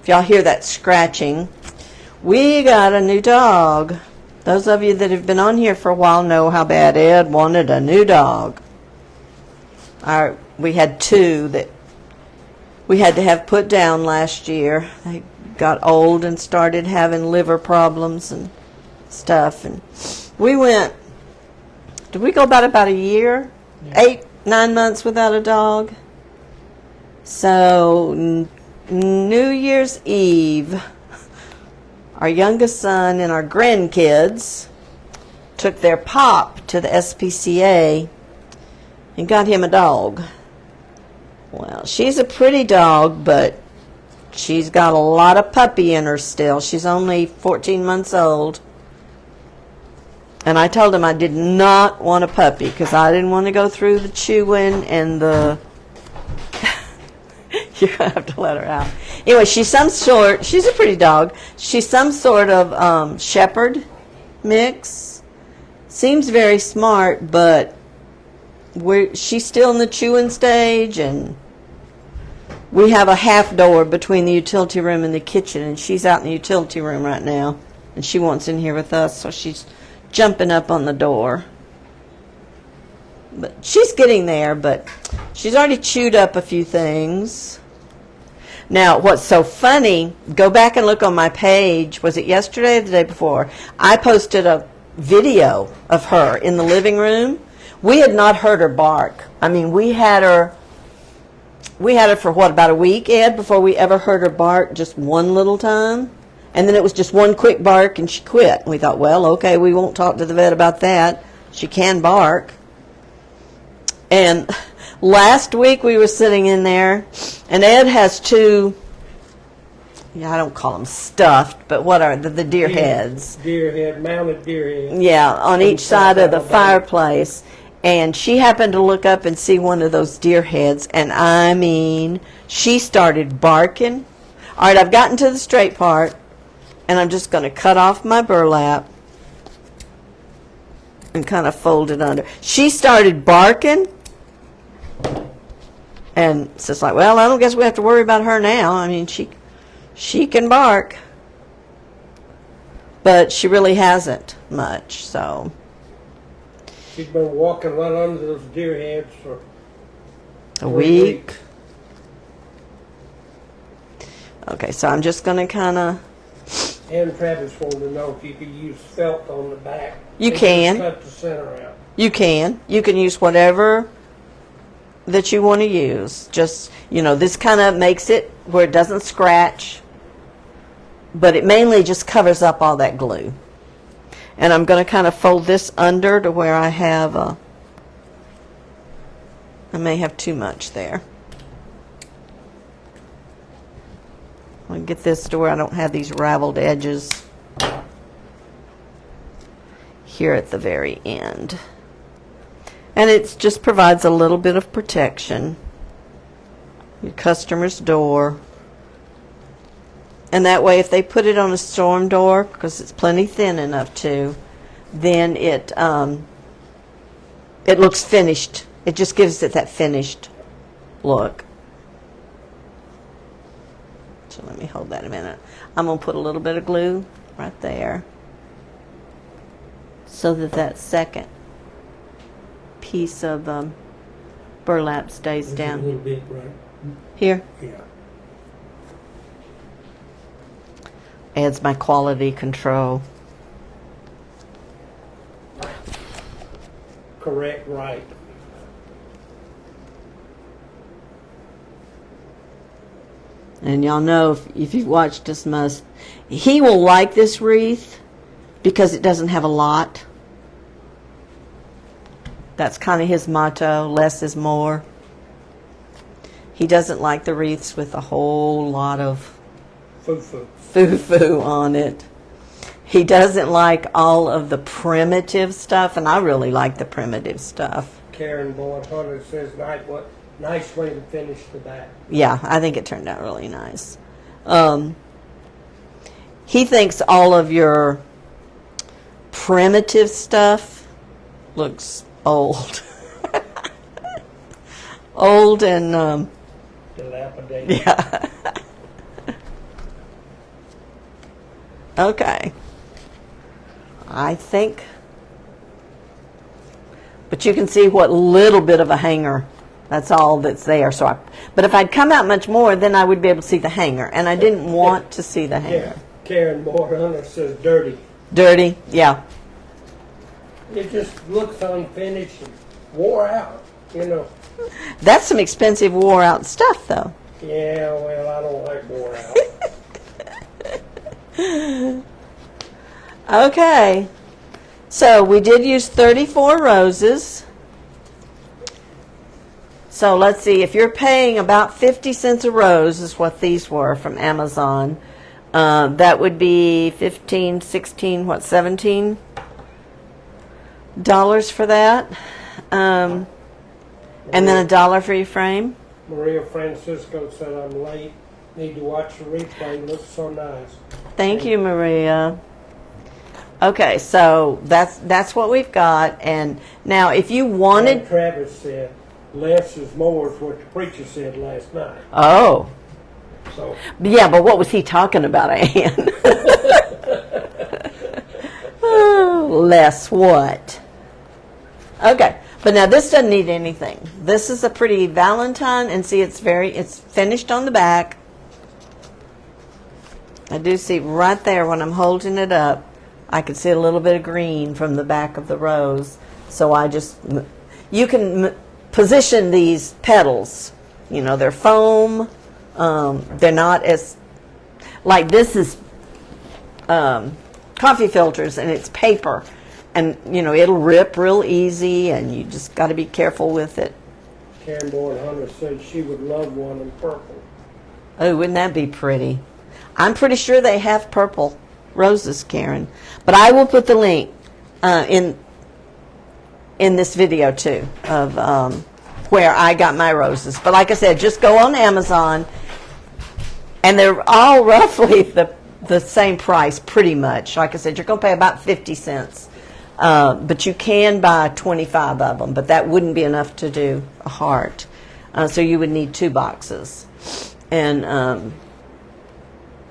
[SPEAKER 1] If y'all hear that scratching, we got a new dog. Those of you that have been on here for a while know how bad Ed wanted a new dog. We had two that we had to have put down last year. They got old and started having liver problems and stuff. And we went, did we go about a year? Yeah. 8-9 months without a dog. So New Year's Eve, our youngest son and our grandkids took their pop to the SPCA and got him a dog. Well, she's a pretty dog, but she's got a lot of puppy in her still. She's only 14 months old. And I told him I did not want a puppy because I didn't want to go through the chewing and the... You're going to have to let her out. Anyway, she's a pretty dog. She's some sort of shepherd mix. Seems very smart, but she's still in the chewing stage, and we have a half door between the utility room and the kitchen, and she's out in the utility room right now, and she wants in here with us, so she's jumping up on the door. But she's getting there, but she's already chewed up a few things. Now, what's so funny, go back and look on my page. Was it yesterday or the day before? I posted a video of her in the living room. We had not heard her bark. I mean, we had her for what, about a week, Ed, before we ever heard her bark just one little time. And then it was just one quick bark and she quit. We thought, well, okay, we won't talk to the vet about that. She can bark. And last week we were sitting in there, and Ed has two, I don't call them stuffed, but what are the deer heads?
[SPEAKER 2] Mounted deer heads.
[SPEAKER 1] Yeah, on each side of the fireplace. And she happened to look up and see one of those deer heads, and I mean, she started barking. All right, I've gotten to the straight part, and I'm just going to cut off my burlap and kind of fold it under. She started barking, and it's just like, well, I don't guess we have to worry about her now. I mean, she can bark, but she really hasn't much, so.
[SPEAKER 2] She's been walking right under those deer heads for
[SPEAKER 1] a week. Okay, so I'm just going to kind of.
[SPEAKER 2] And Travis wanted to know if you could use felt on the back.
[SPEAKER 1] You can.
[SPEAKER 2] Cut the center out.
[SPEAKER 1] You can. You can use whatever that you want to use. Just, this kind of makes it where it doesn't scratch, but it mainly just covers up all that glue. And I'm going to kind of fold this under to where I have I may have too much there. I'll get this to where I don't have these raveled edges here at the very end. And it just provides a little bit of protection. Your customer's door. And that way, if they put it on a storm door, because it's plenty thin enough to, then it looks finished. It just gives it that finished look. So let me hold that a minute. I'm going to put a little bit of glue right there so that second piece of burlap stays down.
[SPEAKER 2] A little bit, right?
[SPEAKER 1] Here.
[SPEAKER 2] Yeah.
[SPEAKER 1] Adds my quality control.
[SPEAKER 2] Correct, right.
[SPEAKER 1] And y'all know, if you've watched us much, he will like this wreath because it doesn't have a lot. That's kind of his motto, less is more. He doesn't like the wreaths with a whole lot of foo-foo on it. He doesn't like all of the primitive stuff, and I really like the primitive stuff.
[SPEAKER 2] Karen Boyd Hunter says, nice way to finish the back.
[SPEAKER 1] Yeah, I think it turned out really nice. He thinks all of your primitive stuff looks old. Old and
[SPEAKER 2] dilapidated.
[SPEAKER 1] Yeah. Okay. I think, but you can see what little bit of a hanger. That's all that's there. But if I'd come out much more, then I would be able to see the hanger, and I didn't want to see the hanger.
[SPEAKER 2] Yeah. Karen Boyd Hunter says dirty.
[SPEAKER 1] Dirty, yeah.
[SPEAKER 2] It just looks unfinished and wore out,
[SPEAKER 1] That's some expensive wore out stuff, though.
[SPEAKER 2] Yeah, well, I don't like wore out.
[SPEAKER 1] Okay. So we did use 34 roses. So let's see, if you're paying about 50 cents a rose is what these were from Amazon, that would be 15, 16, what, $17 for that. And then $1 for your frame.
[SPEAKER 2] Maria Francisco said I'm late. Need to watch the replay. Looks so nice.
[SPEAKER 1] Thank you, Maria. Okay, so that's what we've got. And now, if you wanted,
[SPEAKER 2] And Travis said less is more is what the preacher said last night.
[SPEAKER 1] oh,
[SPEAKER 2] So
[SPEAKER 1] yeah, but what was he talking about, Ann? Oh, less what? Okay, But now this doesn't need anything. This is a pretty Valentine, and see, it's finished on the back. I do see right there when I'm holding it up, I can see a little bit of green from the back of the rose. So you can position these petals. You know, they're foam. They're not as, like this is coffee filters, and it's paper. And, you know, it'll rip real easy, and you just got to be careful with it.
[SPEAKER 2] Karen Boyd Hunter said she would love one in purple.
[SPEAKER 1] Oh, wouldn't that be pretty? I'm pretty sure they have purple roses, Karen. But I will put the link in this video, too, of where I got my roses. But like I said, just go on Amazon, and they're all roughly the same price, pretty much. Like I said, you're going to pay about 50 cents. But you can buy 25 of them, but that wouldn't be enough to do a heart. So you would need 2 boxes. And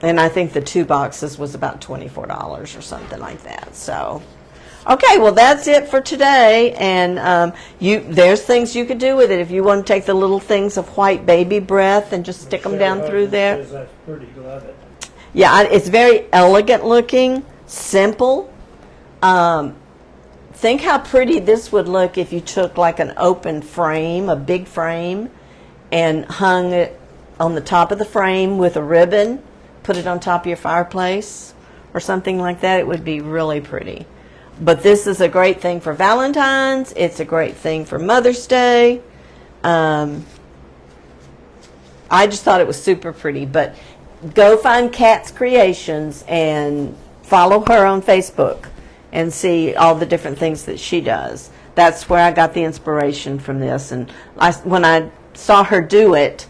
[SPEAKER 1] I think the 2 boxes was about $24 or something like that. So, okay, well, that's it for today. And there's things you could do with it. If you want to take the little things of white baby breath and just stick them down through there.
[SPEAKER 2] Says that's pretty. Love it.
[SPEAKER 1] Yeah, it's very elegant looking, simple. Think how pretty this would look if you took like an open frame, a big frame, and hung it on the top of the frame with a ribbon, put it on top of your fireplace or something like that. It would be really pretty. But this is a great thing for Valentine's. It's a great thing for Mother's Day. I just thought it was super pretty. But go find Kat's Creations and follow her on Facebook and see all the different things that she does. That's where I got the inspiration from this. And when I saw her do it,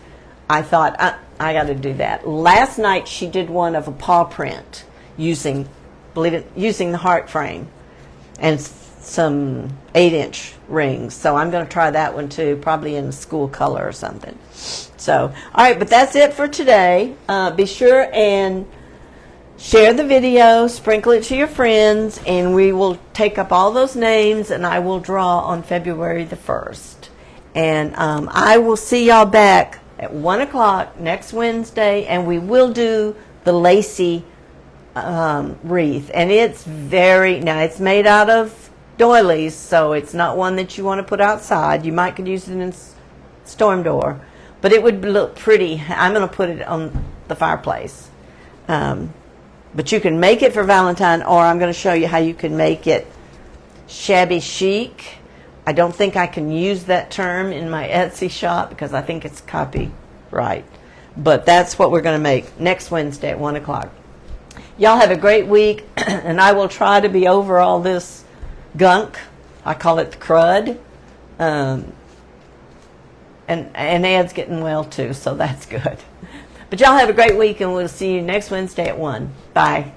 [SPEAKER 1] I thought, I got to do that. Last night she did one of a paw print using the heart frame and some 8-inch rings. So I'm going to try that one too, probably in a school color or something. So, all right, but that's it for today. Be sure and share the video, sprinkle it to your friends, and we will take up all those names, and I will draw on February the 1st. And I will see y'all back at 1 o'clock next Wednesday, and we will do the lacy wreath. And it's it's made out of doilies, so it's not one that you want to put outside. You might could use it in storm door, but it would look pretty. I'm going to put it on the fireplace. But you can make it for Valentine, or I'm going to show you how you can make it shabby chic. I don't think I can use that term in my Etsy shop because I think it's copyright. But that's what we're going to make next Wednesday at 1 o'clock. Y'all have a great week, and I will try to be over all this gunk. I call it the crud. And Ed's getting well, too, so that's good. But y'all have a great week, and we'll see you next Wednesday at 1. Bye.